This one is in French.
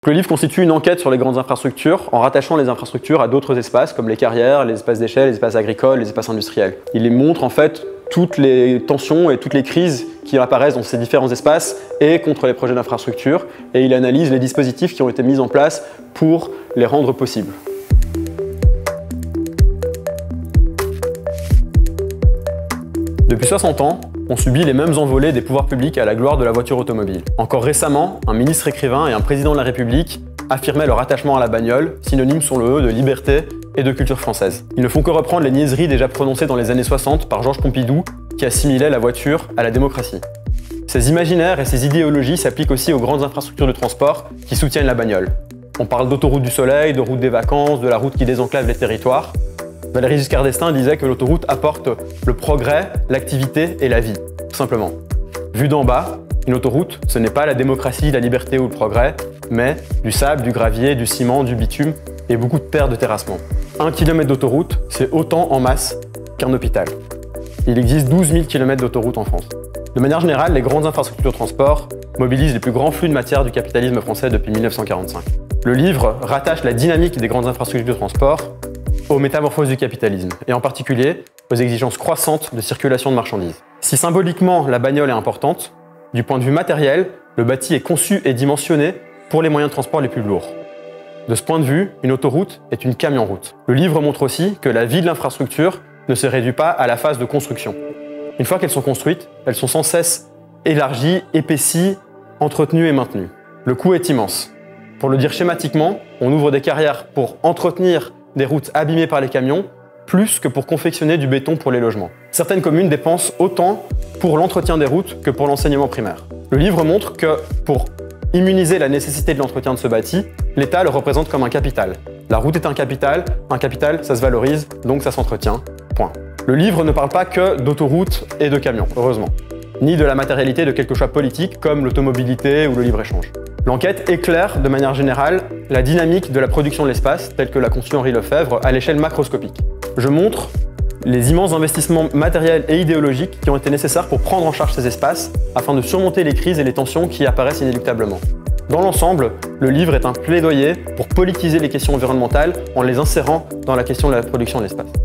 Le livre constitue une enquête sur les grandes infrastructures en rattachant les infrastructures à d'autres espaces comme les carrières, les espaces déchets, les espaces agricoles, les espaces industriels. Il les montre en fait toutes les tensions et toutes les crises qui apparaissent dans ces différents espaces et contre les projets d'infrastructure, et il analyse les dispositifs qui ont été mis en place pour les rendre possibles. Depuis 60 ans, on subit les mêmes envolées des pouvoirs publics à la gloire de la voiture automobile. Encore récemment, un ministre écrivain et un président de la République affirmaient leur attachement à la bagnole, synonyme selon eux de liberté et de culture française. Ils ne font que reprendre les niaiseries déjà prononcées dans les années 60 par Georges Pompidou, qui assimilait la voiture à la démocratie. Ces imaginaires et ces idéologies s'appliquent aussi aux grandes infrastructures de transport qui soutiennent la bagnole. On parle d'autoroute du soleil, de route des vacances, de la route qui désenclave les territoires. Valéry Giscard d'Estaing disait que l'autoroute apporte le progrès, l'activité et la vie, tout simplement. Vu d'en bas, une autoroute, ce n'est pas la démocratie, la liberté ou le progrès, mais du sable, du gravier, du ciment, du bitume et beaucoup de terre de terrassement. 1 km d'autoroute, c'est autant en masse qu'un hôpital. Il existe 12 000 km d'autoroute en France. De manière générale, les grandes infrastructures de transport mobilisent les plus grands flux de matière du capitalisme français depuis 1945. Le livre rattache la dynamique des grandes infrastructures de transport aux métamorphoses du capitalisme, et en particulier aux exigences croissantes de circulation de marchandises. Si symboliquement la bagnole est importante, du point de vue matériel, le bâti est conçu et dimensionné pour les moyens de transport les plus lourds. De ce point de vue, une autoroute est une camion-route. Le livre montre aussi que la vie de l'infrastructure ne se réduit pas à la phase de construction. Une fois qu'elles sont construites, elles sont sans cesse élargies, épaissies, entretenues et maintenues. Le coût est immense. Pour le dire schématiquement, on ouvre des carrières pour entretenir des routes abîmées par les camions, plus que pour confectionner du béton pour les logements. Certaines communes dépensent autant pour l'entretien des routes que pour l'enseignement primaire. Le livre montre que pour immuniser la nécessité de l'entretien de ce bâti, l'État le représente comme un capital. La route est un capital ça se valorise, donc ça s'entretient, point. Le livre ne parle pas que d'autoroutes et de camions, heureusement, ni de la matérialité de quelques choix politiques comme l'automobilité ou le libre-échange. L'enquête éclaire, de manière générale, la dynamique de la production de l'espace, telle que l'a conçue Henri Lefebvre, à l'échelle macroscopique. Je montre les immenses investissements matériels et idéologiques qui ont été nécessaires pour prendre en charge ces espaces, afin de surmonter les crises et les tensions qui apparaissent inéluctablement. Dans l'ensemble, le livre est un plaidoyer pour politiser les questions environnementales en les insérant dans la question de la production de l'espace.